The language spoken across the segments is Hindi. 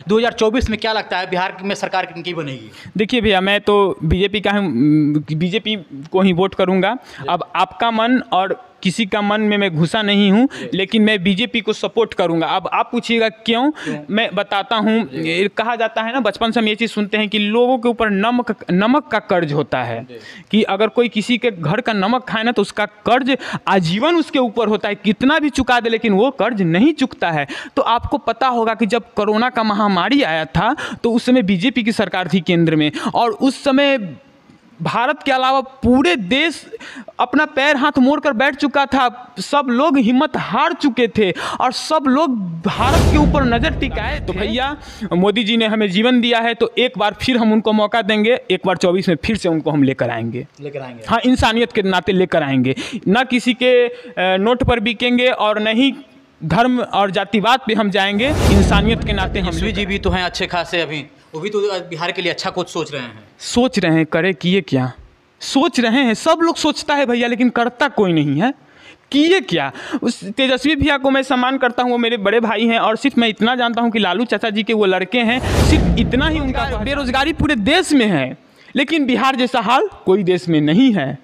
2024 में क्या लगता है बिहार में सरकार किनकी बनेगी? देखिए भैया, मैं तो बीजेपी का बीजेपी को ही वोट करूंगा। अब आपका मन और किसी का मन में मैं घुसा नहीं हूं, लेकिन मैं बीजेपी को सपोर्ट करूंगा। अब आप पूछिएगा क्यों, मैं बताता हूं। कहा जाता है ना, बचपन से हम ये चीज़ सुनते हैं कि लोगों के ऊपर नमक का कर्ज होता है, कि अगर कोई किसी के घर का नमक खाए ना तो उसका कर्ज आजीवन उसके ऊपर होता है, कितना भी चुका दे लेकिन वो कर्ज नहीं चुकता है। तो आपको पता होगा कि जब कोरोना का महामारी आया था तो उस समय बीजेपी की सरकार थी केंद्र में, और उस समय भारत के अलावा पूरे देश अपना पैर हाथ मोड़कर बैठ चुका था। सब लोग हिम्मत हार चुके थे और सब लोग भारत के ऊपर नज़र टिकाए। तो भैया, मोदी जी ने हमें जीवन दिया है तो एक बार फिर हम उनको मौका देंगे। एक बार 24 में फिर से उनको हम लेकर आएंगे। हाँ, इंसानियत के नाते लेकर आएंगे। न किसी के नोट पर बिकेंगे और न ही धर्म और जातिवाद पे हम जाएंगे। इंसानियत के नाते हम। जी भी तो हैं अच्छे खासे, अभी वो भी तो बिहार के लिए अच्छा कुछ सोच रहे हैं। सोच रहे हैं, करे किए क्या? सोच रहे हैं, सब लोग सोचता है भैया, लेकिन करता कोई नहीं है। किए क्या? उस तेजस्वी भैया को मैं सम्मान करता हूँ, वो मेरे बड़े भाई हैं, और सिर्फ मैं इतना जानता हूँ कि लालू चाचा जी के वो लड़के हैं, सिर्फ इतना ही उनका। बेरोजगारी पूरे देश में है, लेकिन बिहार जैसा हाल कोई देश में नहीं है।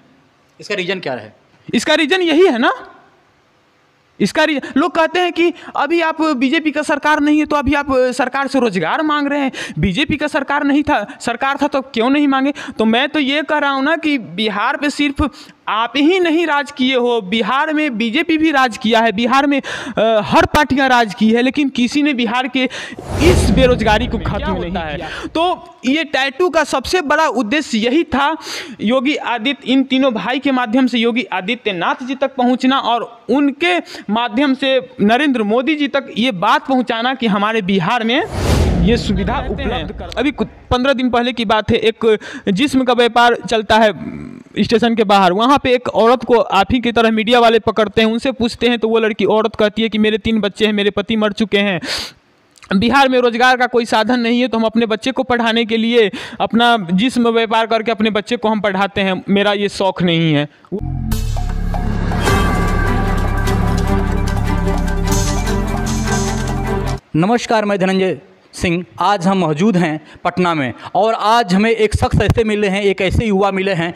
इसका रीजन क्या है? इसका रीजन यही है ना, इसका लोग कहते हैं कि अभी आप बीजेपी का सरकार नहीं है तो अभी आप सरकार से रोजगार मांग रहे हैं। बीजेपी का सरकार नहीं था, सरकार था तो क्यों नहीं मांगे? तो मैं तो ये कह रहा हूँ ना कि बिहार पे सिर्फ आप ही नहीं राज किए हो, बिहार में बीजेपी भी राज किया है, बिहार में हर पार्टियां राज की है, लेकिन किसी ने बिहार के इस बेरोजगारी को खत्म नहीं किया। तो ये टैटू का सबसे बड़ा उद्देश्य यही था, योगी आदित्य, इन तीनों भाई के माध्यम से योगी आदित्यनाथ जी तक पहुंचना और उनके माध्यम से नरेंद्र मोदी जी तक ये बात पहुंचाना कि हमारे बिहार में ये सुविधा उपलब्ध। अभी 15 दिन पहले की बात है, एक जिस्म का व्यापार चलता है स्टेशन के बाहर, वहाँ पे एक औरत को आप ही की तरह मीडिया वाले पकड़ते हैं, उनसे पूछते हैं तो वो लड़की औरत कहती है कि मेरे 3 बच्चे हैं, मेरे पति मर चुके हैं, बिहार में रोजगार का कोई साधन नहीं है, तो हम अपने बच्चे को पढ़ाने के लिए अपना जिस्म व्यापार करके अपने बच्चे को हम पढ़ाते हैं, मेरा ये शौक नहीं है। नमस्कार, मैं धनंजय सिंह। आज हम मौजूद हैं पटना में, और आज हमें एक शख्स ऐसे मिले हैं, एक ऐसे युवा मिले हैं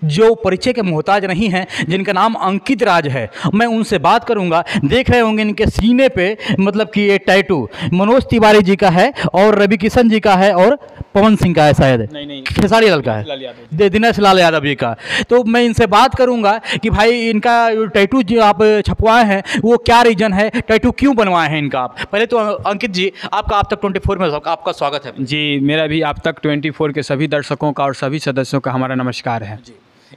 जो परिचय के मोहताज नहीं हैं, जिनका नाम अंकित राज है। मैं उनसे बात करूंगा। देख रहे होंगे इनके सीने पे मतलब कि ये टैटू मनोज तिवारी जी का है और रवि किशन जी का है और पवन सिंह का है, शायद नहीं खेसारी लाल का है, दिनेश लाल यादव जी का। तो मैं इनसे बात करूंगा कि भाई इनका टैटू जो आप छपवाए हैं वो क्या रीजन है, टैटू क्यों बनवाए हैं इनका आप? पहले तो अंकित जी, आपका आप तक 24 में आपका स्वागत है। जी, मेरा भी आप तक 24 के सभी दर्शकों का और सभी सदस्यों का हमारा नमस्कार है।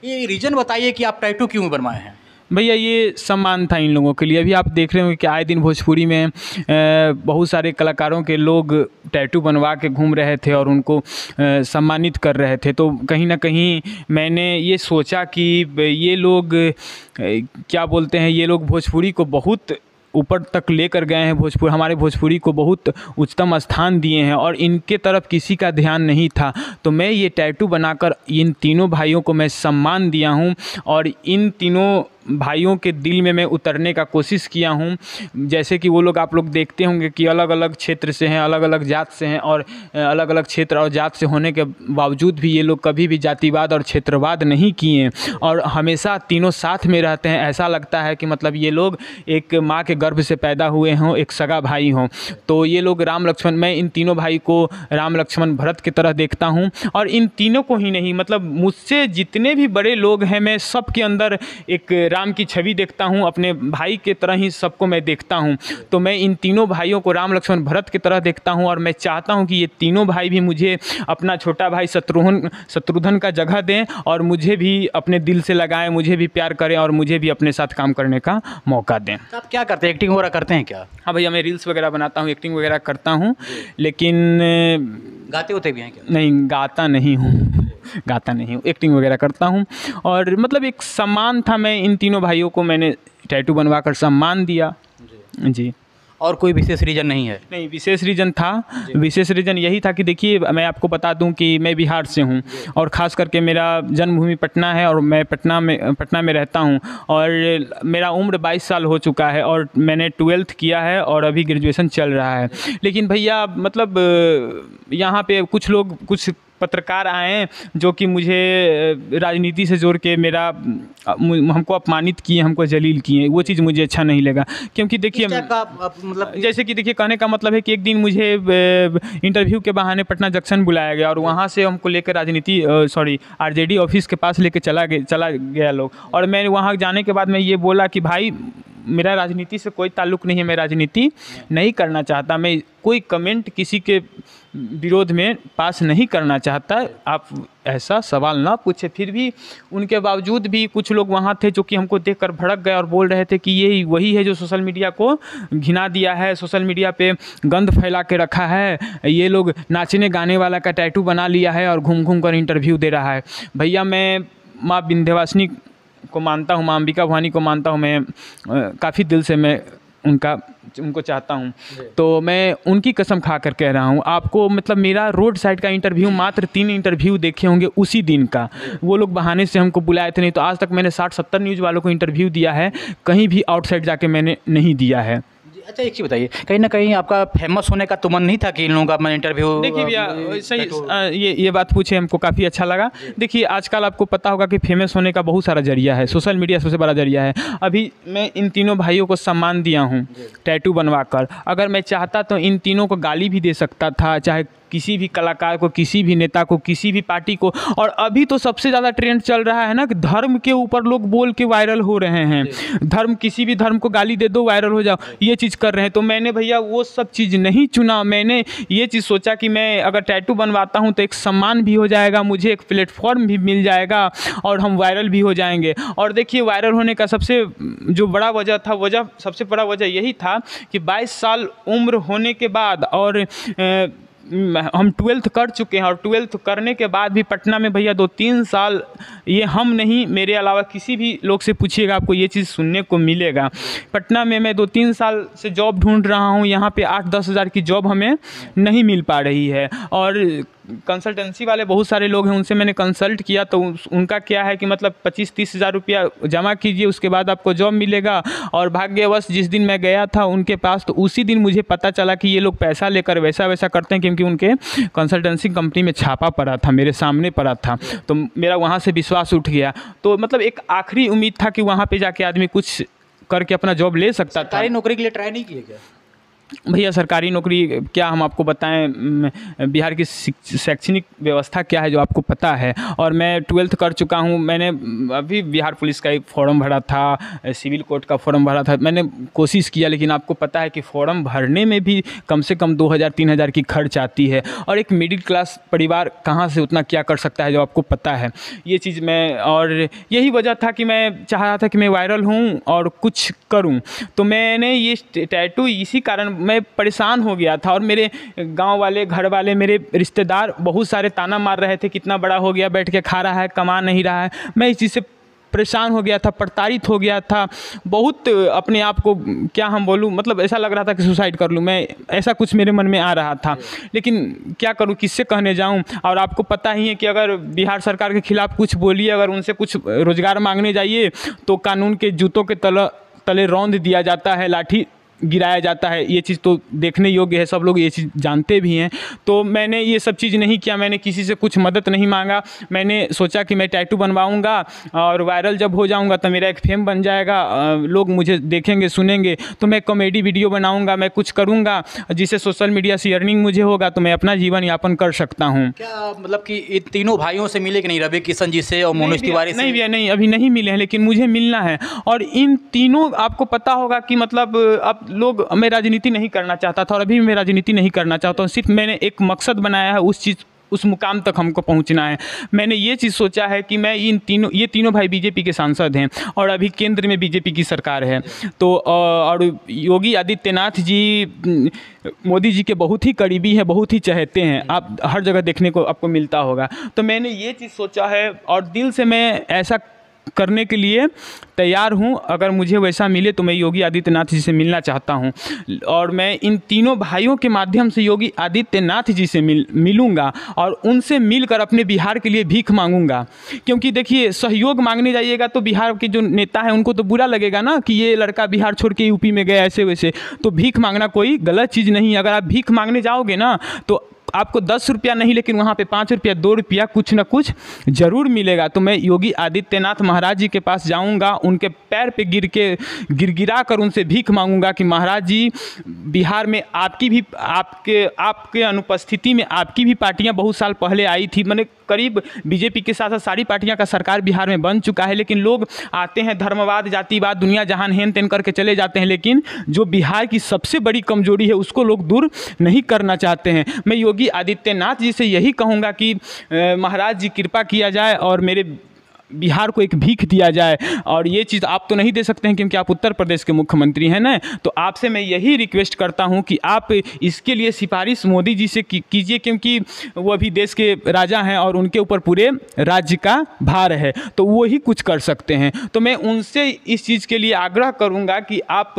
ये रीजन बताइए कि आप टैटू क्यों बनवाए हैं? भैया, ये सम्मान था इन लोगों के लिए। अभी आप देख रहे होंगे कि आए दिन भोजपुरी में बहुत सारे कलाकारों के लोग टैटू बनवा के घूम रहे थे और उनको सम्मानित कर रहे थे। तो कहीं ना कहीं मैंने ये सोचा कि ये लोग क्या बोलते हैं, ये लोग भोजपुरी को बहुत ऊपर तक लेकर गए हैं, हमारे भोजपुरी को बहुत उच्चतम स्थान दिए हैं और इनके तरफ किसी का ध्यान नहीं था। तो मैं ये टैटू बनाकर इन तीनों भाइयों को मैं सम्मान दिया हूँ और इन तीनों भाइयों के दिल में मैं उतरने का कोशिश किया हूँ। जैसे कि वो लोग, आप लोग देखते होंगे कि अलग अलग क्षेत्र से हैं, अलग अलग जात से हैं, और अलग अलग क्षेत्र और जात से होने के बावजूद भी ये लोग कभी भी जातिवाद और क्षेत्रवाद नहीं किए और हमेशा तीनों साथ में रहते हैं। ऐसा लगता है कि मतलब ये लोग एक माँ के गर्भ से पैदा हुए हों, एक सगा भाई हों। तो ये लोग राम लक्ष्मण, मैं इन तीनों भाई को राम लक्ष्मण भरत की तरह देखता हूँ। और इन तीनों को ही नहीं, मतलब मुझसे जितने भी बड़े लोग हैं, मैं सबके अंदर एक राम की छवि देखता हूँ, अपने भाई के तरह ही सबको मैं देखता हूँ। तो मैं इन तीनों भाइयों को राम लक्ष्मण भरत की तरह देखता हूँ और मैं चाहता हूँ कि ये तीनों भाई भी मुझे अपना छोटा भाई शत्रुघ्न का जगह दें और मुझे भी अपने दिल से लगाएं, मुझे भी प्यार करें और मुझे भी अपने साथ काम करने का मौका दें। आप क्या करते हैं, एक्टिंग वगैरह करते हैं क्या? हाँ भैया, मैं रील्स वगैरह बनाता हूँ, एक्टिंग वगैरह करता हूँ, लेकिन गाते होते भी हैं क्या? नहीं, गाता नहीं हूँ, एक्टिंग वगैरह करता हूँ। और मतलब एक सम्मान था, मैं इन तीनों भाइयों को मैंने टैटू बनवा कर सम्मान दिया जी। और कोई विशेष रीज़न नहीं है? नहीं, विशेष रीज़न था। विशेष रीज़न यही था कि देखिए, मैं आपको बता दूं कि मैं बिहार से हूं और ख़ास करके मेरा जन्मभूमि पटना है और मैं पटना में रहता हूं और मेरा उम्र 22 साल हो चुका है और मैंने 12th किया है और अभी ग्रेजुएशन चल रहा है। लेकिन भैया मतलब यहाँ पे कुछ लोग, कुछ पत्रकार आए जो कि मुझे राजनीति से जोड़ के हमको अपमानित किए, हमको जलील किए। वो चीज़ मुझे अच्छा नहीं लगा, क्योंकि देखिए मतलब जैसे कि देखिए, कहने का मतलब है कि एक दिन मुझे इंटरव्यू के बहाने पटना जंक्शन बुलाया गया और वहाँ से हमको लेकर आरजेडी ऑफिस के पास लेके चला गया लोग। और मैं वहाँ जाने के बाद मैं ये बोला कि भाई, मेरा राजनीति से कोई ताल्लुक़ नहीं है, मैं राजनीति नहीं करना चाहता, मैं कोई कमेंट किसी के विरोध में पास नहीं करना चाहता, आप ऐसा सवाल ना पूछे। फिर भी उनके बावजूद भी कुछ लोग वहाँ थे जो कि हमको देखकर भड़क गए और बोल रहे थे कि ये वही है जो सोशल मीडिया को घिना दिया है, सोशल मीडिया पे गंद फैला के रखा है, ये लोग नाचने गाने वाला का टैटू बना लिया है और घूम घूम कर इंटरव्यू दे रहा है। भैया, मैं माँ विंध्यवासिनी को मानता हूँ, माँ अंबिका भवानी को मानता हूँ, मैं काफ़ी दिल से मैं उनको चाहता हूँ, तो मैं उनकी कसम खा कर कह रहा हूँ आपको, मतलब मेरा रोड साइड का इंटरव्यू मात्र 3 इंटरव्यू देखे होंगे उसी दिन का। वो लोग बहाने से हमको बुलाए थे, नहीं तो आज तक मैंने 60-70 न्यूज़ वालों को इंटरव्यू दिया है, कहीं भी आउटसाइड जाके मैंने नहीं दिया है। अच्छा, एक चीज़ बताइए, कहीं ना कहीं आपका फेमस होने का तो मन नहीं था कि इन लोगों का मैं इंटरव्यू? देखिए भैया, सही ये बात पूछे, हमको काफ़ी अच्छा लगा। देखिए, आजकल आपको पता होगा कि फेमस होने का बहुत सारा जरिया है, सोशल मीडिया सबसे बड़ा जरिया है। अभी मैं इन तीनों भाइयों को सम्मान दिया हूँ टैटू बनवा कर। अगर मैं चाहता तो इन तीनों को गाली भी दे सकता था, चाहे किसी भी कलाकार को, किसी भी नेता को, किसी भी पार्टी को। और अभी तो सबसे ज़्यादा ट्रेंड चल रहा है ना कि धर्म के ऊपर लोग बोल के वायरल हो रहे हैं। धर्म, किसी भी धर्म को गाली दे दो, वायरल हो जाओ, ये चीज़ कर रहे हैं। तो मैंने भैया वो सब चीज़ नहीं चुना। मैंने ये चीज़ सोचा कि मैं अगर टैटू बनवाता हूँ तो एक सम्मान भी हो जाएगा, मुझे एक प्लेटफॉर्म भी मिल जाएगा और हम वायरल भी हो जाएंगे। और देखिए, वायरल होने का सबसे जो बड़ा सबसे बड़ा वजह यही था कि 22 साल उम्र होने के बाद और हम 12th कर चुके हैं और 12th करने के बाद भी पटना में भैया 2-3 साल, ये हम नहीं, मेरे अलावा किसी भी लोग से पूछिएगा आपको ये चीज़ सुनने को मिलेगा। पटना में मैं 2-3 साल से जॉब ढूंढ रहा हूँ, यहाँ पे 8-10 हज़ार की जॉब हमें नहीं मिल पा रही है। और कंसल्टेंसी वाले बहुत सारे लोग हैं, उनसे मैंने कंसल्ट किया तो उनका क्या है कि मतलब 25-30 हज़ार रुपया जमा कीजिए, उसके बाद आपको जॉब मिलेगा। और भाग्यवश जिस दिन मैं गया था उनके पास, तो उसी दिन मुझे पता चला कि ये लोग पैसा लेकर वैसा करते हैं, क्योंकि उनके कंसल्टेंसी कंपनी में छापा पड़ा था, मेरे सामने पड़ा था। तो मेरा वहाँ से विश्वास उठ गया। तो मतलब एक आखिरी उम्मीद था कि वहाँ पर जाके आदमी कुछ करके अपना जॉब ले सकता था। सरकारी नौकरी के लिए ट्राई नहीं किए क्या? भैया, सरकारी नौकरी क्या हम आपको बताएं, बिहार की शैक्षणिक व्यवस्था क्या है जो आपको पता है। और मैं 12th कर चुका हूं। मैंने अभी बिहार पुलिस का एक फॉर्म भरा था, सिविल कोर्ट का फॉर्म भरा था, मैंने कोशिश किया, लेकिन आपको पता है कि फॉर्म भरने में भी कम से कम 2,000-3,000 की खर्च आती है। और एक मिडिल क्लास परिवार कहाँ से उतना क्या कर सकता है जो आपको पता है। ये चीज़ और यही वजह था कि मैं चाह रहा था कि मैं वायरल हूँ और कुछ करूँ। तो मैंने ये टैटू इसी कारण मैं परेशान हो गया था। और मेरे गांव वाले, घर वाले, मेरे रिश्तेदार बहुत सारे ताना मार रहे थे, कितना बड़ा हो गया, बैठ के खा रहा है, कमा नहीं रहा है। मैं इस चीज़ से परेशान हो गया था, प्रताड़ित हो गया था बहुत। अपने आप को क्या हम बोलूँ, मतलब ऐसा लग रहा था कि सुसाइड कर लूँ मैं, ऐसा कुछ मेरे मन में आ रहा था। लेकिन क्या करूँ, किससे कहने जाऊँ। और आपको पता ही है कि अगर बिहार सरकार के खिलाफ़ कुछ बोलिए, अगर उनसे कुछ रोज़गार मांगने जाइए तो कानून के जूतों के तले रौंद दिया जाता है, लाठी गिराया जाता है। ये चीज़ तो देखने योग्य है, सब लोग ये चीज़ जानते भी हैं। तो मैंने ये सब चीज़ नहीं किया, मैंने किसी से कुछ मदद नहीं मांगा। मैंने सोचा कि मैं टैटू बनवाऊंगा और वायरल जब हो जाऊंगा तो मेरा एक फेम बन जाएगा, लोग मुझे देखेंगे, सुनेंगे, तो मैं कॉमेडी वीडियो बनाऊंगा, मैं कुछ करूंगा जिससे सोशल मीडिया से अर्निंग मुझे होगा, तो मैं अपना जीवन यापन कर सकता हूँ। क्या मतलब कि इन तीनों भाइयों से मिले कि नहीं, रवि किशन जी से और मनोज तिवारी से? नहीं भैया, नहीं, अभी नहीं मिले हैं, लेकिन मुझे मिलना है। और इन तीनों, आपको पता होगा कि मतलब अब लोग, मैं राजनीति नहीं करना चाहता था और अभी मैं राजनीति नहीं करना चाहता हूँ। सिर्फ मैंने एक मकसद बनाया है, उस मुकाम तक हमको पहुंचना है। मैंने ये चीज़ सोचा है कि मैं ये तीनों भाई बीजेपी के सांसद हैं और अभी केंद्र में बीजेपी की सरकार है। तो और योगी आदित्यनाथ जी मोदी जी के बहुत ही करीबी हैं, बहुत ही चाहते हैं, आप हर जगह देखने को आपको मिलता होगा। तो मैंने ये चीज़ सोचा है और दिल से मैं ऐसा करने के लिए तैयार हूं। अगर मुझे वैसा मिले तो मैं योगी आदित्यनाथ जी से मिलना चाहता हूं और मैं इन तीनों भाइयों के माध्यम से योगी आदित्यनाथ जी से मिलूंगा और उनसे मिलकर अपने बिहार के लिए भीख मांगूंगा। क्योंकि देखिए, सहयोग मांगने जाइएगा तो बिहार के जो नेता हैं उनको तो बुरा लगेगा ना कि ये लड़का बिहार छोड़ के यूपी में गया ऐसे वैसे। तो भीख मांगना कोई गलत चीज़ नहीं है। अगर आप भीख मांगने जाओगे ना तो आपको 10 रुपया नहीं, लेकिन वहाँ पे 5 रुपया 2 रुपया कुछ ना कुछ ज़रूर मिलेगा। तो मैं योगी आदित्यनाथ महाराज जी के पास जाऊँगा, उनके पैर पे गिरा कर उनसे भीख मांगूंगा कि महाराज जी, बिहार में आपके अनुपस्थिति में आपकी भी पार्टियां बहुत साल पहले आई थी। मैंने करीब बीजेपी के साथ साथ सारी पार्टियां का सरकार बिहार में बन चुका है, लेकिन लोग आते हैं धर्मवाद, जातिवाद, दुनिया जहान हेन तेन करके चले जाते हैं, लेकिन जो बिहार की सबसे बड़ी कमजोरी है उसको लोग दूर नहीं करना चाहते हैं। मैं योगी आदित्यनाथ जी से यही कहूँगा कि महाराज जी कृपा किया जाए और मेरे बिहार को एक भीख दिया जाए। और ये चीज़ आप तो नहीं दे सकते हैं क्योंकि आप उत्तर प्रदेश के मुख्यमंत्री हैं ना, तो आपसे मैं यही रिक्वेस्ट करता हूं कि आप इसके लिए सिफारिश मोदी जी से कीजिए, क्योंकि वो अभी देश के राजा हैं और उनके ऊपर पूरे राज्य का भार है, तो वो ही कुछ कर सकते हैं। तो मैं उनसे इस चीज़ के लिए आग्रह करूँगा कि आप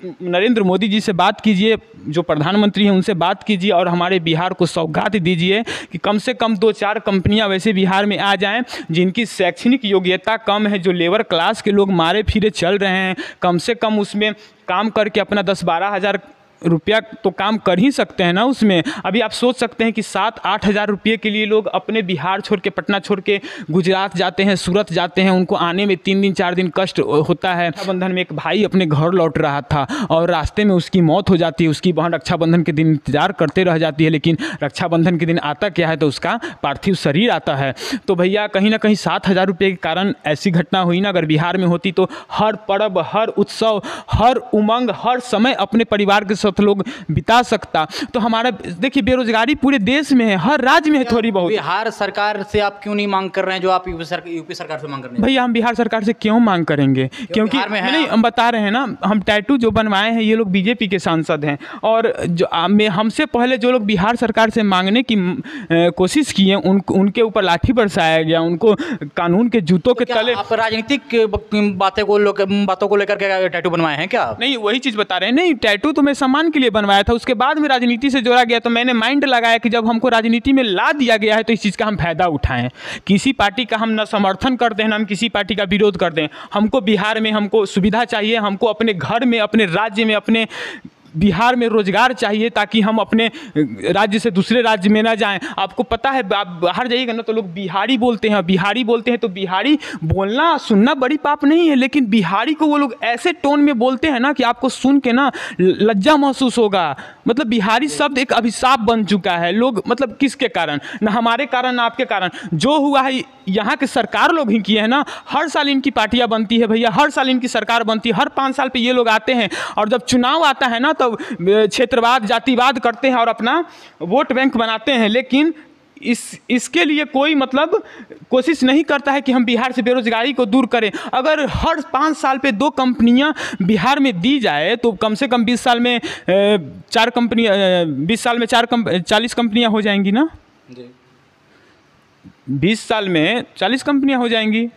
नरेंद्र मोदी जी से बात कीजिए, जो प्रधानमंत्री हैं उनसे बात कीजिए और हमारे बिहार को सौगात दीजिए कि कम से कम 2-4 कंपनियां वैसे बिहार में आ जाएं जिनकी शैक्षणिक योग्यता कम है, जो लेबर क्लास के लोग मारे फिरे चल रहे हैं, कम से कम उसमें काम करके अपना 10-12 हज़ार रुपया तो काम कर ही सकते हैं ना उसमें। अभी आप सोच सकते हैं कि 7-8 हज़ार रुपये के लिए लोग अपने बिहार छोड़ के, पटना छोड़ के गुजरात जाते हैं, सूरत जाते हैं, उनको आने में 3 दिन 4 दिन कष्ट होता है। रक्षाबंधन में एक भाई अपने घर लौट रहा था और रास्ते में उसकी मौत हो जाती है। उसकी बहन रक्षाबंधन के दिन इंतजार करते रह जाती है, लेकिन रक्षाबंधन के दिन आता क्या है तो उसका पार्थिव शरीर आता है। तो भैया कहीं ना कहीं 7 हज़ार रुपये के कारण ऐसी घटना हुई ना, अगर बिहार में होती तो हर पर्व, हर उत्सव, हर उमंग, हर समय अपने परिवार के लोग बिता सकता। तो हमारा देखिए बेरोजगारी पूरे देश में है, हर राज्य में है थोड़ी बहुत। बिहार सरकार से आप क्यों नहीं मांग कर रहे हैं जो आप यूपी सरकार से मांग कर रहे हैं? भैया हम बिहार सरकार से क्यों मांग करेंगे, क्योंकि नहीं, हम बता रहे हैं ना, हम टैटू जो बनवाए हैं ये लोग बीजेपी के सांसद हैं और जो हमसे पहले जो लोग बिहार सरकार से मांगने की कोशिश की है उनके ऊपर लाठी बरसाया गया, उनको कानून के जूतों के तले। आप राजनीतिक बातों को लेकर के टैटू बनवाए हैं क्या? नहीं, वही चीज़ बता रहे हैं। नहीं, टैटू तो मैं सम्मान के लिए बनवाया था, उसके बाद में राजनीति से जोड़ा गया, तो मैंने माइंड लगाया कि जब हमको राजनीति में ला दिया गया है तो इस चीज़ का हम फायदा उठाएं। किसी पार्टी का हम न समर्थन करते हैं, न हम किसी पार्टी का विरोध करते हैं। हमको बिहार में हमको सुविधा चाहिए, हमको अपने घर में, अपने राज्य में, अपने बिहार में रोजगार चाहिए ताकि हम अपने राज्य से दूसरे राज्य में ना जाएं। आपको पता है, आप बाहर जाइएगा ना तो लोग बिहारी बोलते हैं, बिहारी बोलते हैं, तो बिहारी बोलना सुनना बड़ी पाप नहीं है, लेकिन बिहारी को वो लोग ऐसे टोन में बोलते हैं ना कि आपको सुन के ना लज्जा महसूस होगा। मतलब बिहारी शब्द एक अभिशाप बन चुका है। लोग मतलब किसके कारण, ना हमारे कारण ना आपके कारण, जो हुआ है यहाँ के सरकार लोग ही किए हैं ना। हर साल इनकी पार्टियां बनती है भैया, हर साल इनकी सरकार बनती है, हर 5 साल पे ये लोग आते हैं और जब चुनाव आता है ना तब क्षेत्रवाद, जातिवाद करते हैं और अपना वोट बैंक बनाते हैं। लेकिन इसके लिए कोई मतलब कोशिश नहीं करता है कि हम बिहार से बेरोजगारी को दूर करें। अगर हर 5 साल पे 2 कंपनियां बिहार में दी जाए तो कम से कम 20 साल में 4 कंपनियां, 20 साल में 40 कंपनियां हो जाएंगी ना जी। 20 साल में 40 कंपनियां हो जाएंगी।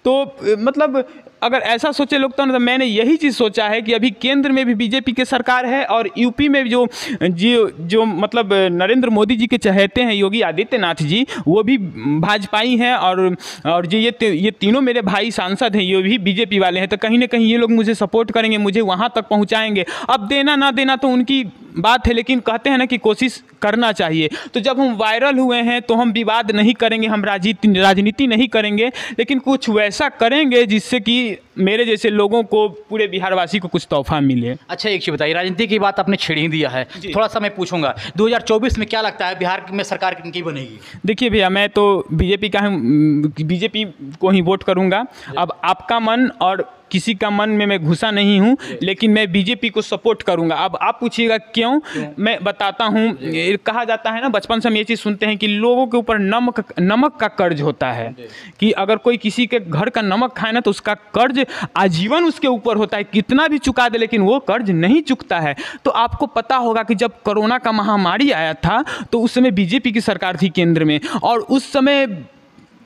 तो मतलब अगर ऐसा सोचे लोग तो मैंने यही चीज़ सोचा है कि अभी केंद्र में भी बीजेपी की सरकार है और यूपी में जो मतलब नरेंद्र मोदी जी के चहेते हैं योगी आदित्यनाथ जी, वो भी भाजपाई हैं और जो ये तीनों मेरे भाई सांसद हैं ये भी बीजेपी वाले हैं। तो कहीं ना कहीं ये लोग मुझे सपोर्ट करेंगे, मुझे वहाँ तक पहुँचाएंगे। अब देना ना देना तो उनकी बात है, लेकिन कहते हैं ना कि कोशिश करना चाहिए। तो जब हम वायरल हुए हैं तो हम विवाद नहीं करेंगे, हम राजनीति नहीं करेंगे, लेकिन कुछ वैसा करेंगे जिससे कि मेरे जैसे लोगों को, पूरे बिहारवासी को कुछ तोहफा मिले। अच्छा, एक चीज़ बताइए, राजनीति की बात आपने छेड़ ही दिया है, थोड़ा सा मैं पूछूंगा 2024 में क्या लगता है बिहार में सरकार किनकी बनेगी? देखिए भैया, मैं तो बीजेपी को ही वोट करूंगा। अब आपका मन और किसी का मन में मैं घुसा नहीं हूं, लेकिन मैं बीजेपी को सपोर्ट करूंगा। अब आप पूछिएगा क्यों, मैं बताता हूं। कहा जाता है ना, बचपन से हम ये चीज़ सुनते हैं कि लोगों के ऊपर नमक का कर्ज होता है, कि अगर कोई किसी के घर का नमक खाए ना तो उसका कर्ज आजीवन उसके ऊपर होता है, कितना भी चुका दे लेकिन वो कर्ज नहीं चुकता है। तो आपको पता होगा कि जब कोरोना का महामारी आया था तो उस समय बीजेपी की सरकार थी केंद्र में, और उस समय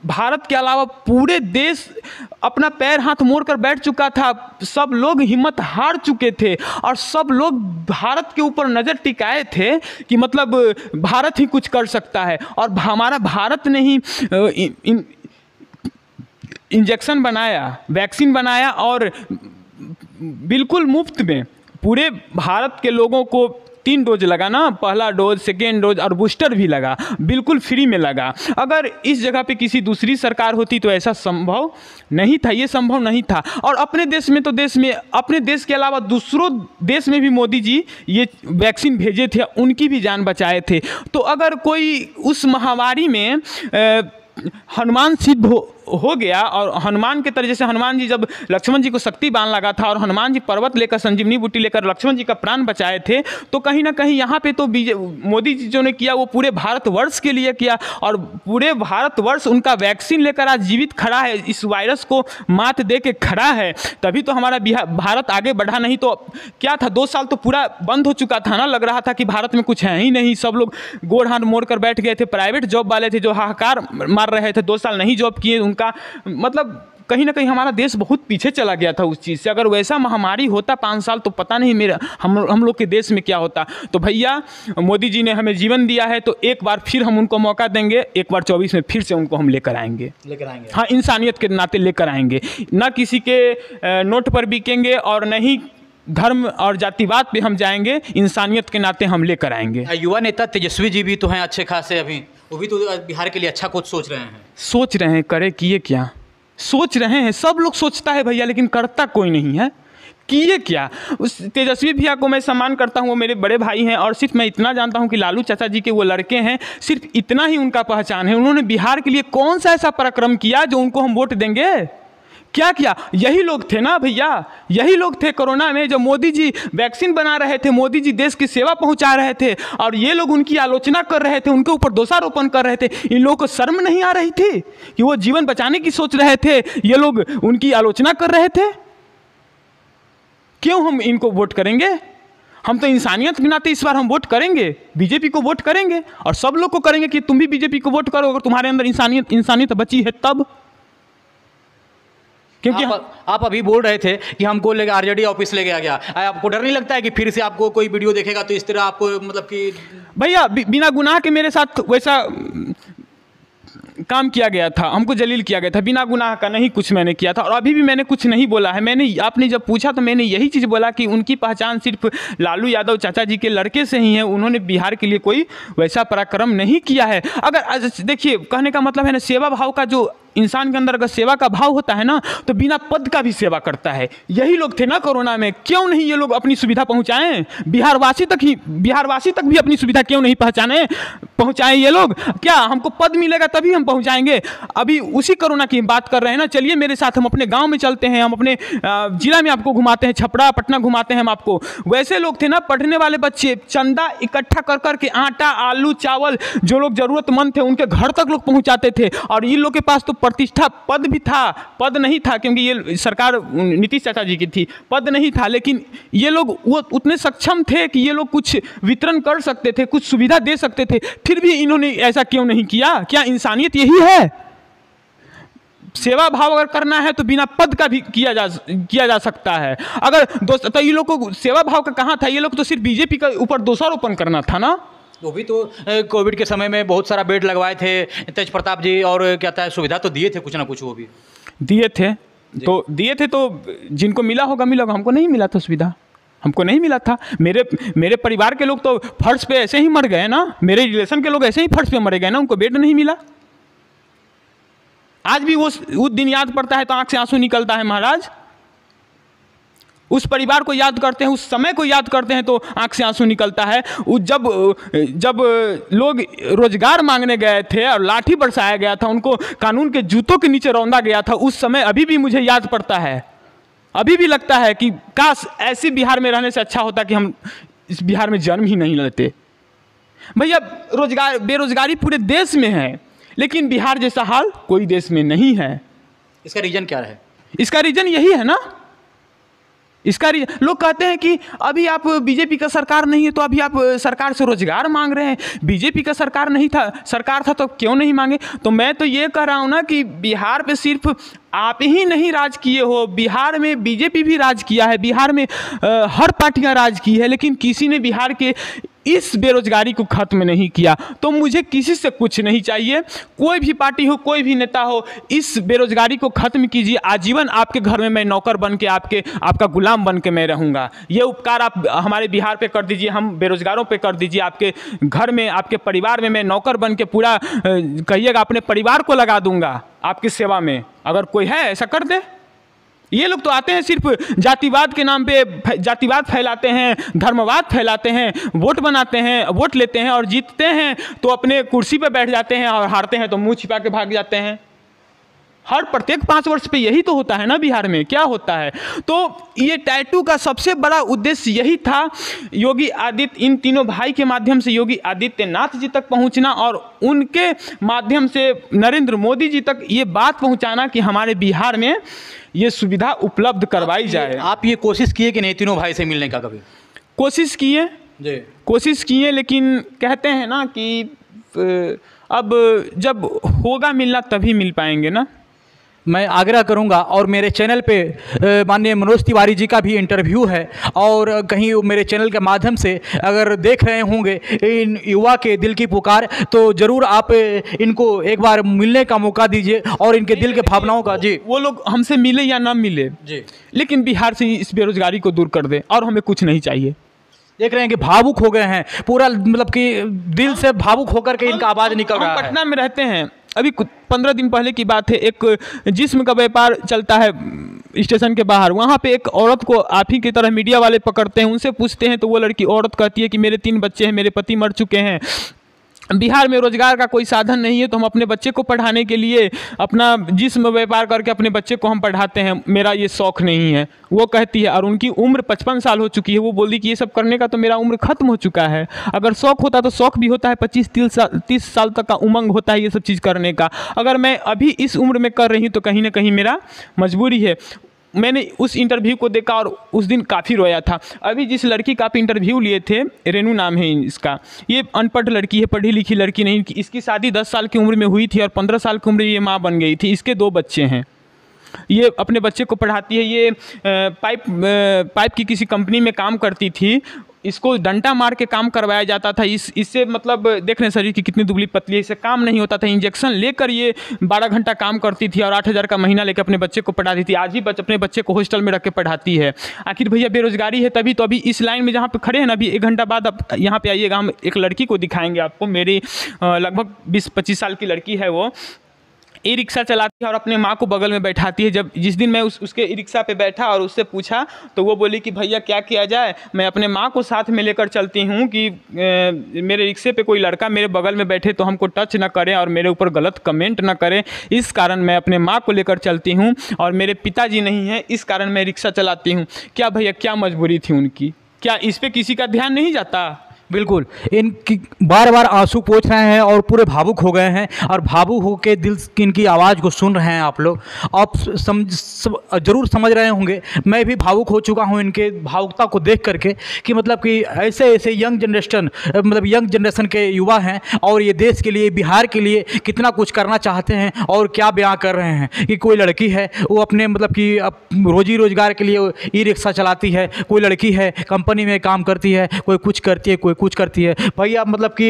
भारत के अलावा पूरे देश अपना पैर हाथ मोड़ कर बैठ चुका था। सब लोग हिम्मत हार चुके थे और सब लोग भारत के ऊपर नज़र टिकाए थे कि मतलब भारत ही कुछ कर सकता है। और हमारा भारत ने ही इंजेक्शन बनाया, वैक्सीन बनाया और बिल्कुल मुफ्त में पूरे भारत के लोगों को 3 डोज लगा ना, पहला डोज, सेकेंड डोज और बूस्टर भी लगा, बिल्कुल फ्री में लगा। अगर इस जगह पे किसी दूसरी सरकार होती तो ऐसा संभव नहीं था, ये संभव नहीं था। और अपने देश में तो अपने देश के अलावा दूसरों देश में भी मोदी जी ये वैक्सीन भेजे थे, उनकी भी जान बचाए थे। तो अगर कोई उस महामारी में हनुमान सिद्ध हो गया और हनुमान के तरह, जैसे हनुमान जी जब लक्ष्मण जी को शक्ति बाण लगा था और हनुमान जी पर्वत लेकर, संजीवनी बूटी लेकर लक्ष्मण जी का प्राण बचाए थे, तो कहीं ना कहीं यहाँ पे तो मोदी जी जो ने किया वो पूरे भारतवर्ष के लिए किया और पूरे भारतवर्ष उनका वैक्सीन लेकर आज जीवित खड़ा है, इस वायरस को मात दे के खड़ा है। तभी तो हमारा भारत आगे बढ़ा, नहीं तो क्या था, 2 साल तो पूरा बंद हो चुका था ना। लग रहा था कि भारत में कुछ है ही नहीं, सब लोग गोड़ हाथ मोड़ कर बैठ गए थे। प्राइवेट जॉब वाले थे जो हाहाकार मार रहे थे, 2 साल नहीं जॉब किए, उनका मतलब कहीं ना कहीं हमारा देश बहुत पीछे चला गया था उस चीज़ से। अगर वैसा महामारी होता 5 साल तो पता नहीं हम लोग के देश में क्या होता। तो भैया मोदी जी ने हमें जीवन दिया है तो एक बार फिर हम उनको मौका देंगे, एक बार 24 में फिर से उनको हम लेकर आएंगे। हाँ, इंसानियत के नाते लेकर आएंगे, ना किसी के नोट पर बिकेंगे और न ही धर्म और जातिवाद पे हम जाएंगे, इंसानियत के नाते हम लेकर आएंगे। युवा नेता तेजस्वी जी भी तो हैं अच्छे खासे, अभी वो भी तो बिहार के लिए अच्छा कुछ सोच रहे हैं। सोच रहे हैं, करे किए क्या? सोच रहे हैं, सब लोग सोचता है भैया, लेकिन करता कोई नहीं है। किए क्या? उस तेजस्वी भैया को मैं सम्मान करता हूँ, वो मेरे बड़े भाई हैं और सिर्फ मैं इतना जानता हूँ कि लालू चाचा जी के वो लड़के हैं, सिर्फ इतना ही उनका पहचान है। उन्होंने बिहार के लिए कौन सा ऐसा पराक्रम किया जो उनको हम वोट देंगे? क्या किया? यही लोग थे ना भैया, यही लोग थे कोरोना में जब मोदी जी वैक्सीन बना रहे थे, मोदी जी देश की सेवा पहुंचा रहे थे और ये लोग उनकी आलोचना कर रहे थे, उनके ऊपर दोषारोपण कर रहे थे। इन लोगों को शर्म नहीं आ रही थी कि वो जीवन बचाने की सोच रहे थे, ये लोग उनकी आलोचना कर रहे थे? क्यों हम इनको वोट करेंगे? हम तो इंसानियत के नाते इस बार हम वोट करेंगे, बीजेपी को वोट करेंगे और सब लोग को करेंगे कि तुम भी बीजेपी को वोट करो अगर तुम्हारे अंदर इंसानियत बची है तब। क्योंकि आप अभी बोल रहे थे कि हमको लेकर आरजेडी ऑफिस ले गया गया, आपको डर नहीं लगता है कि फिर से आपको कोई वीडियो देखेगा तो इस तरह आपको मतलब कि भैया बिना गुनाह के मेरे साथ वैसा काम किया गया था, हमको जलील किया गया था, बिना गुनाह का नहीं कुछ मैंने किया था और अभी भी मैंने कुछ नहीं बोला है। मैंने, आपने जब पूछा तो मैंने यही चीज़ बोला कि उनकी पहचान सिर्फ लालू यादव चाचा जी के लड़के से ही है, उन्होंने बिहार के लिए कोई वैसा पराक्रम नहीं किया है। अगर देखिए, कहने का मतलब है ना, सेवा भाव का जो इंसान के अंदर अगर सेवा का भाव होता है ना तो बिना पद का भी सेवा करता है। यही लोग थे ना कोरोना में, क्यों नहीं ये लोग अपनी सुविधा पहुंचाएं? बिहारवासी तक भी अपनी सुविधा क्यों नहीं पहुंचाएं ये लोग? क्या हमको पद मिलेगा तभी हम पहुंचाएंगे? अभी उसी कोरोना की बात कर रहे हैं ना, चलिए मेरे साथ, हम अपने गांव में चलते हैं, हम अपने जिला में आपको घुमाते हैं, छपरा पटना घुमाते हैं हम आपको। वैसे लोग थे ना, पढ़ने वाले बच्चे, चंदा इकट्ठा कर करके आटा आलू चावल जो लोग जरूरतमंद थे उनके घर तक लोग पहुंचाते थे। और इन लोग के पास तो प्रतिष्ठा, पद भी था, पद नहीं था क्योंकि ये सरकार नीतीश चाचा जी की थी, पद नहीं था, लेकिन ये लोग वो उतने सक्षम थे कि ये लोग कुछ वितरण कर सकते थे, कुछ सुविधा दे सकते थे, फिर भी इन्होंने ऐसा क्यों नहीं किया? क्या इंसानियत यही है? सेवा भाव अगर करना है तो बिना पद का भी किया जा सकता है। अगर दोस्त तो ये लोग को सेवा भाव का कहाँ था? ये लोग तो सिर्फ बीजेपी के ऊपर दोषारोपण करना था ना। वो भी तो कोविड के समय में बहुत सारा बेड लगवाए थे तेज प्रताप जी, और क्या था, सुविधा तो दिए थे कुछ ना कुछ, वो भी दिए थे तो जिनको मिला होगा, हमको नहीं मिला था सुविधा, हमको नहीं मिला था। मेरे परिवार के लोग तो फर्श पे ऐसे ही मर गए ना, मेरे रिलेशन के लोग ऐसे ही फर्श पे मरे गए ना, उनको बेड नहीं मिला। आज भी वो दिन याद पड़ता है तो आंख से आंसू निकलता है महाराज। उस परिवार को याद करते हैं, उस समय को याद करते हैं तो आंख से आंसू निकलता है। जब लोग रोजगार मांगने गए थे और लाठी बरसाया गया था, उनको कानून के जूतों के नीचे रौंदा गया था, उस समय अभी भी मुझे याद पड़ता है। अभी भी लगता है कि काश ऐसी बिहार में रहने से अच्छा होता कि हम इस बिहार में जन्म ही नहीं लेते। भैया बेरोजगारी पूरे देश में है, लेकिन बिहार जैसा हाल कोई देश में नहीं है। इसका रीजन क्या है? इसका रीजन यही है ना, इसका लोग कहते हैं कि अभी आप बीजेपी का सरकार नहीं है तो अभी आप सरकार से रोजगार मांग रहे हैं। बीजेपी का सरकार था तो क्यों नहीं मांगे? तो मैं तो ये कह रहा हूँ ना कि बिहार पे सिर्फ आप ही नहीं राज किए हो, बिहार में बीजेपी भी राज किया है, बिहार में हर पार्टियां राज की है, लेकिन किसी ने बिहार के इस बेरोजगारी को खत्म नहीं किया। तो मुझे किसी से कुछ नहीं चाहिए, कोई भी पार्टी हो, कोई भी नेता हो, इस बेरोजगारी को खत्म कीजिए। आजीवन आपके घर में मैं नौकर बन के आपका गुलाम बन के मैं रहूँगा। ये उपकार आप हमारे बिहार पे कर दीजिए, हम बेरोजगारों पे कर दीजिए। आपके घर में, आपके परिवार में मैं नौकर बन के पूरा कहिएगा अपने परिवार को लगा दूंगा आपकी सेवा में। अगर कोई है ऐसा कर दे। ये लोग तो आते हैं सिर्फ जातिवाद के नाम पे जातिवाद फैलाते हैं, धर्मवाद फैलाते हैं, वोट बनाते हैं, वोट लेते हैं और जीतते हैं तो अपने कुर्सी पे बैठ जाते हैं और हारते हैं तो मुंह छिपा के भाग जाते हैं। हर प्रत्येक 5 वर्ष पे यही तो होता है ना बिहार में। क्या होता है? तो ये टैटू का सबसे बड़ा उद्देश्य यही था, योगी आदित्य, इन तीनों भाई के माध्यम से योगी आदित्यनाथ जी तक पहुंचना और उनके माध्यम से नरेंद्र मोदी जी तक ये बात पहुंचाना कि हमारे बिहार में ये सुविधा उपलब्ध करवाई जाए। आप ये कोशिश किए कि नहीं तीनों भाई से मिलने का? कभी कोशिश किए लेकिन कहते हैं ना कि अब जब होगा मिलना तभी मिल पाएंगे ना। मैं आग्रह करूंगा और मेरे चैनल पे माननीय मनोज तिवारी जी का भी इंटरव्यू है और कहीं मेरे चैनल के माध्यम से अगर देख रहे होंगे इन युवा के दिल की पुकार, तो ज़रूर आप इनको एक बार मिलने का मौका दीजिए और इनके दिल के भावनाओं का। जी, वो लोग हमसे मिले या ना मिले जी, लेकिन बिहार से इस बेरोजगारी को दूर कर दे और हमें कुछ नहीं चाहिए। देख रहे हैं कि भावुक हो गए हैं पूरा, मतलब कि दिल से भावुक होकर के इनका आवाज़ निकल रहा है। पटना में रहते हैं, अभी 15 दिन पहले की बात है, एक जिस्म का व्यापार चलता है स्टेशन के बाहर। वहाँ पे एक औरत को आप ही की तरह मीडिया वाले पकड़ते हैं, उनसे पूछते हैं तो वो लड़की औरत कहती है कि मेरे 3 बच्चे हैं, मेरे पति मर चुके हैं, बिहार में रोजगार का कोई साधन नहीं है, तो हम अपने बच्चे को पढ़ाने के लिए अपना जिस्म व्यापार करके अपने बच्चे को हम पढ़ाते हैं, मेरा ये शौक़ नहीं है। वो कहती है, और उनकी उम्र 55 साल हो चुकी है। वो बोली कि ये सब करने का तो मेरा उम्र ख़त्म हो चुका है। अगर शौक़ होता तो शौक़ भी होता है, 25-30 साल तक का उमंग होता है ये सब चीज़ करने का। अगर मैं अभी इस उम्र में कर रही हूँ तो कहीं ना कहीं मेरा मजबूरी है। मैंने उस इंटरव्यू को देखा और उस दिन काफ़ी रोया था। अभी जिस लड़की का आप इंटरव्यू लिए थे, रेनू नाम है इसका, ये अनपढ़ लड़की है, पढ़ी लिखी लड़की नहीं। इसकी शादी 10 साल की उम्र में हुई थी और 15 साल की उम्र में ये माँ बन गई थी। इसके 2 बच्चे हैं। ये अपने बच्चे को पढ़ाती है। ये पाइप की किसी कंपनी में काम करती थी। इसको डंडा मार के काम करवाया जाता था। इससे मतलब देख रहे हैं शरीर की कितनी दुबली पतली है, इससे काम नहीं होता था। इंजेक्शन लेकर ये 12 घंटा काम करती थी और 8,000 का महीना लेकर अपने बच्चे को पढ़ाती थी। आज भी अपने बच्चे को हॉस्टल में रख के पढ़ाती है। आखिर भैया बेरोजगारी है तभी तो। अभी इस लाइन में जहाँ पे खड़े हैं ना, अभी 1 घंटा बाद आप यहाँ पे आइएगा, हम एक लड़की को दिखाएंगे आपको। मेरी लगभग 20-25 साल की लड़की है। वो ई रिक्शा चलाती है और अपने माँ को बगल में बैठाती है। जिस दिन मैं उसके ई रिक्शा पे बैठा और उससे पूछा तो वो बोली कि भैया क्या किया जाए, मैं अपने माँ को साथ में लेकर चलती हूँ कि मेरे रिक्शे पे कोई लड़का मेरे बगल में बैठे तो हमको टच ना करे और मेरे ऊपर गलत कमेंट ना करे, इस कारण मैं अपने माँ को लेकर चलती हूँ। और मेरे पिताजी नहीं हैं, इस कारण मैं रिक्शा चलाती हूँ। क्या भैया, क्या मजबूरी थी उनकी? क्या इस पर किसी का ध्यान नहीं जाता? बिल्कुल, इनकी बार बार आंसू पोंछ रहे हैं और पूरे भावुक हो गए हैं और भावुक होकर दिल की इनकी आवाज़ को सुन रहे हैं आप लोग। आप ज़रूर समझ रहे होंगे, मैं भी भावुक हो चुका हूं इनके भावुकता को देख करके कि मतलब कि ऐसे ऐसे यंग जनरेशन के युवा हैं और ये देश के लिए, बिहार के लिए कितना कुछ करना चाहते हैं और क्या बयां कर रहे हैं कि कोई लड़की है वो अपने मतलब कि रोजी रोजगार के लिए ई रिक्शा चलाती है, कोई लड़की है कंपनी में काम करती है, कोई कुछ करती है, कोई कुछ करती है। भैया मतलब कि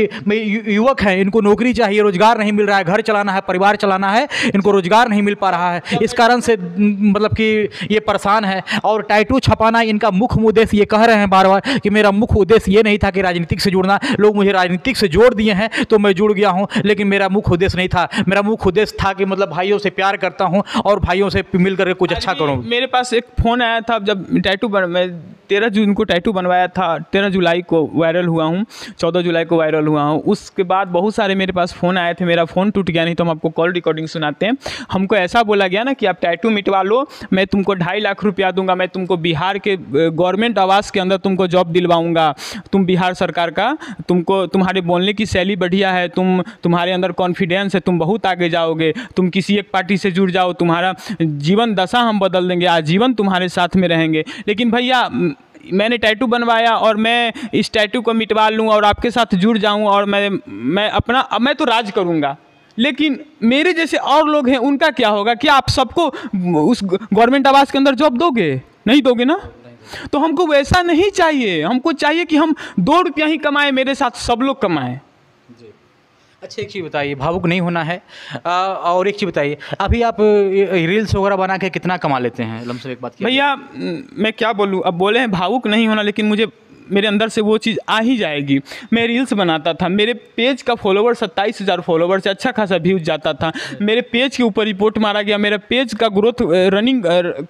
युवक हैं, इनको नौकरी चाहिए, रोजगार नहीं मिल रहा है, घर चलाना है, परिवार चलाना है, इनको रोजगार नहीं मिल पा रहा है। इस कारण से मतलब कि ये परेशान है। और टैटू छपाना इनका मुख्य उद्देश्य, ये कह रहे हैं बार बार कि मेरा मुख्य उद्देश्य ये नहीं था कि राजनीतिक से जुड़ना। लोग मुझे राजनीतिक से जोड़ दिए हैं तो मैं जुड़ गया हूँ, लेकिन मेरा मुख्य उद्देश्य नहीं था। मेरा मुख्य उद्देश्य था कि मतलब भाइयों से प्यार करता हूँ और भाइयों से मिल करके कुछ अच्छा करूँ। मेरे पास एक फ़ोन आया था जब टैटू मैं 13 जून को टैटू बनवाया था, 13 जुलाई को वायरल हुआ हुआ हूँ, 14 जुलाई को वायरल हुआ हूँ। उसके बाद बहुत सारे मेरे पास फ़ोन आए थे, मेरा फ़ोन टूट गया, नहीं तो हम आपको कॉल रिकॉर्डिंग सुनाते हैं। हमको ऐसा बोला गया ना कि आप टैटू मिटवा लो, मैं तुमको 2.5 लाख रुपया दूंगा, मैं तुमको बिहार के गवर्नमेंट आवास के अंदर तुमको जॉब दिलवाऊंगा, तुम बिहार सरकार का, तुमको तुम्हारे बोलने की शैली बढ़िया है, तुम्हारे अंदर कॉन्फिडेंस है, तुम बहुत आगे जाओगे, तुम किसी एक पार्टी से जुड़ जाओ, तुम्हारा जीवन दशा हम बदल देंगे, आजीवन तुम्हारे साथ में रहेंगे। लेकिन भैया मैंने टैटू बनवाया और मैं इस टैटू को मिटवा लूँ और आपके साथ जुड़ जाऊँ और मैं तो राज करूँगा, लेकिन मेरे जैसे और लोग हैं उनका क्या होगा? क्या आप सबको उस गवर्नमेंट आवास के अंदर जॉब दोगे? नहीं दोगे ना। तो हमको वैसा नहीं चाहिए, हमको चाहिए कि हम 2 रुपया ही कमाएं, मेरे साथ सब लोग कमाएं। अच्छा, एक चीज़ बताइए, भावुक नहीं होना है। और एक चीज़ बताइए, अभी आप रील्स वगैरह बना के कितना कमा लेते हैं लमसम? एक बात भैया मैं क्या बोलूँ, अब बोले हैं भावुक नहीं होना, लेकिन मुझे मेरे अंदर से वो चीज़ आ ही जाएगी। मैं रील्स बनाता था, मेरे पेज का फॉलोवर 27,000 फॉलोवर से अच्छा खासा व्यूज जाता था। मेरे पेज के ऊपर रिपोर्ट मारा गया, मेरे पेज का ग्रोथ रनिंग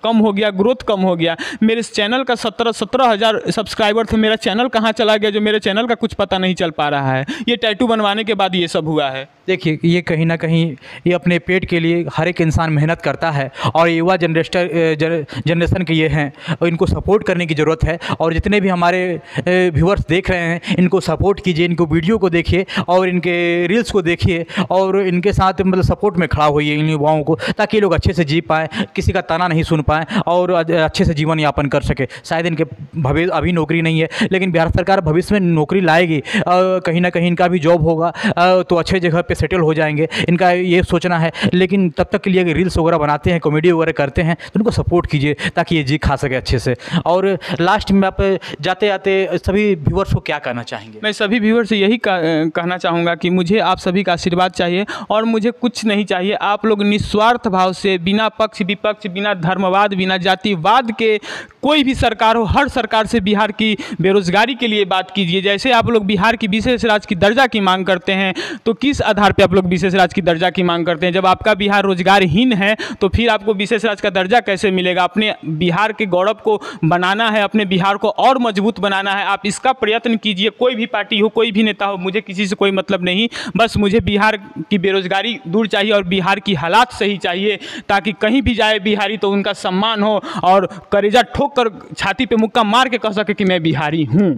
कम हो गया, ग्रोथ कम हो गया। मेरे चैनल का 17,000 सब्सक्राइबर थे, मेरा चैनल कहाँ चला गया, जो मेरे चैनल का कुछ पता नहीं चल पा रहा है। ये टैटू बनवाने के बाद ये सब हुआ है। देखिए, ये कहीं ना कहीं ये अपने पेट के लिए हर एक इंसान मेहनत करता है, और युवा जनरेशन के ये हैं, और इनको सपोर्ट करने की ज़रूरत है। और जितने भी हमारे व्यूअर्स देख रहे हैं, इनको सपोर्ट कीजिए, इनको वीडियो को देखिए और इनके रील्स को देखिए, और इनके साथ मतलब सपोर्ट में खड़ा होइए इन युवाओं को, ताकि ये लोग अच्छे से जी पाएँ, किसी का ताना नहीं सुन पाएँ और अच्छे से जीवन यापन कर सके। शायद इनके भविष्य अभी नौकरी नहीं है, लेकिन बिहार सरकार भविष्य में नौकरी लाएगी, कहीं ना कहीं इनका भी जॉब होगा, तो अच्छे जगह पे सेटल हो जाएंगे, इनका ये सोचना है। लेकिन तब तक के लिए रील्स वगैरह बनाते हैं, कॉमेडी वगैरह करते हैं, तो उनको सपोर्ट कीजिए ताकि ये जी खा सके अच्छे से। और लास्ट में आप जाते जाते सभी व्यूअर्स को क्या कहना चाहेंगे? मैं सभी व्यूअर्स से यही कहना चाहूँगा कि मुझे आप सभी का आशीर्वाद चाहिए, और मुझे कुछ नहीं चाहिए। आप लोग निस्वार्थ भाव से, बिना पक्ष विपक्ष, बिना धर्मवाद, बिना जातिवाद के, कोई भी सरकार हो, हर सरकार से बिहार की बेरोजगारी के लिए बात कीजिए। जैसे आप लोग बिहार की विशेष राज्य की दर्जा की मांग करते हैं, तो किस आधार पे आप लोग विशेष राज्य की दर्जा की मांग करते हैं? जब आपका बिहार रोजगारहीन है, तो फिर आपको विशेष राज्य का दर्जा कैसे मिलेगा? अपने बिहार के गौरव को बनाना है, अपने बिहार को और मजबूत बनाना है, आप इसका प्रयत्न कीजिए। कोई भी पार्टी हो, कोई भी नेता हो, मुझे किसी से कोई मतलब नहीं, बस मुझे बिहार की बेरोजगारी दूर चाहिए और बिहार की हालात सही चाहिए, ताकि कहीं भी जाए बिहारी तो उनका सम्मान हो और कलेजा ठोक कर छाती पे मुक्का मार के कह सके कि मैं बिहारी हूँ।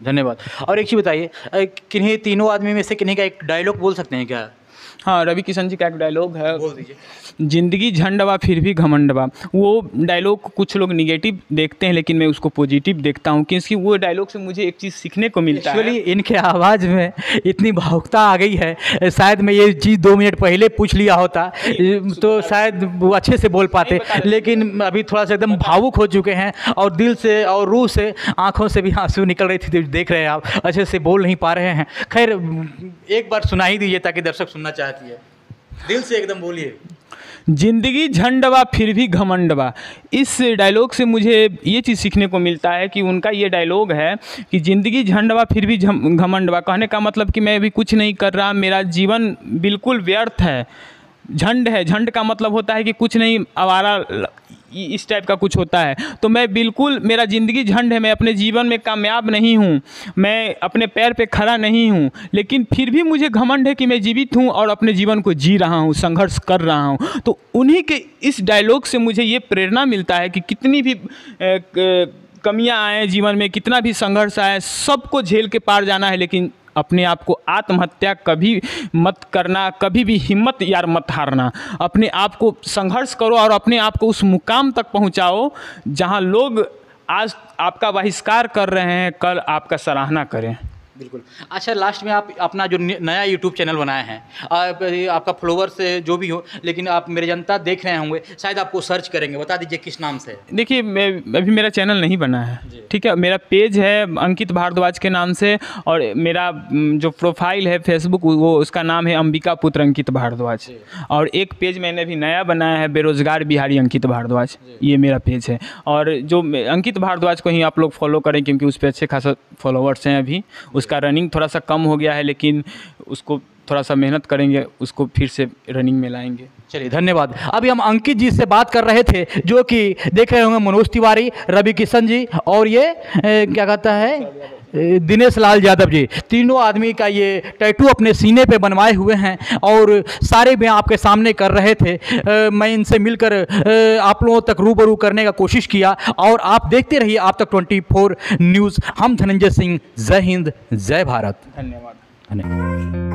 धन्यवाद। और एक चीज़ बताइए, किन्हीं तीनों आदमी में से किन्हीं का एक डायलॉग बोल सकते हैं क्या? हाँ, रवि किशन जी का एक डायलॉग है, बोल दीजिए। जिंदगी झंडवा फिर भी घमंडवा। वो डायलॉग कुछ लोग निगेटिव देखते हैं, लेकिन मैं उसको पॉजिटिव देखता हूँ, क्योंकि वो डायलॉग से मुझे एक चीज़ सीखने को मिलता है। एक्चुअली इनके आवाज़ में इतनी भावुकता आ गई है, शायद मैं ये चीज़ 2 मिनट पहले पूछ लिया होता तो शायद वो अच्छे से बोल पाते, लेकिन अभी थोड़ा सा एकदम भावुक हो चुके हैं, और दिल से और रूह से, आँखों से भी आंसू निकल रही थी, देख रहे हैं आप, अच्छे से बोल नहीं पा रहे हैं। खैर, एक बार सुना ही दीजिए ताकि दर्शक सुनना चाहती है, दिल से एकदम बोलिए। जिंदगी झंडवा फिर भी घमंडवा। इस डायलॉग से मुझे ये चीज़ सीखने को मिलता है कि उनका ये डायलॉग है कि ज़िंदगी झंडवा फिर भी घमंडवा। कहने का मतलब कि मैं अभी कुछ नहीं कर रहा, मेरा जीवन बिल्कुल व्यर्थ है। झंड है, झंड का मतलब होता है कि कुछ नहीं, आवारा, इस टाइप का कुछ होता है। तो मैं बिल्कुल, मेरा ज़िंदगी झंड है, मैं अपने जीवन में कामयाब नहीं हूँ, मैं अपने पैर पे खड़ा नहीं हूँ, लेकिन फिर भी मुझे घमंड है कि मैं जीवित हूँ और अपने जीवन को जी रहा हूँ, संघर्ष कर रहा हूँ। तो उन्हीं के इस डायलॉग से मुझे ये प्रेरणा मिलता है कि कितनी भी कमियाँ आए जीवन में, कितना भी संघर्ष आए, सबको झेल के पार जाना है, लेकिन अपने आप को आत्महत्या कभी मत करना, कभी भी हिम्मत यार मत हारना। अपने आप को संघर्ष करो और अपने आप को उस मुकाम तक पहुंचाओ जहां लोग आज आपका बहिष्कार कर रहे हैं, कल आपका सराहना करें। बिल्कुल। अच्छा, लास्ट में आप अपना जो नया यूट्यूब चैनल बनाए हैं, आपका फॉलोवर्स जो भी हो, लेकिन आप मेरे जनता देख रहे होंगे, शायद आपको सर्च करेंगे, बता दीजिए किस नाम से? देखिए, मैं अभी मेरा चैनल नहीं बना है, ठीक है। मेरा पेज है अंकित भारद्वाज के नाम से, और मेरा जो प्रोफाइल है फेसबुक, वो उसका नाम है अंबिका पुत्र अंकित भारद्वाज। और एक पेज मैंने अभी नया बनाया है, बेरोजगार बिहारी अंकित भारद्वाज, ये मेरा पेज है। और जो अंकित भारद्वाज को ही आप लोग फॉलो करें, क्योंकि उस पर अच्छे खासा फॉलोवर्स हैं। अभी उसका रनिंग थोड़ा सा कम हो गया है, लेकिन उसको थोड़ा सा मेहनत करेंगे, उसको फिर से रनिंग में लाएंगे। चलिए, धन्यवाद। अभी हम अंकित जी से बात कर रहे थे, जो कि देख रहे होंगे मनोज तिवारी, रवि किशन जी, और ये क्या कहता है, दिनेश लाल यादव जी, तीनों आदमी का ये टैटू अपने सीने पे बनवाए हुए हैं और सारे बयान आपके सामने कर रहे थे। मैं इनसे मिलकर आप लोगों तक रूबरू करने का कोशिश किया और आप देखते रहिए आप तक 24 न्यूज़। हम धनंजय सिंह, जय हिंद, जय भारत। धन्यवाद। धन्यवाद।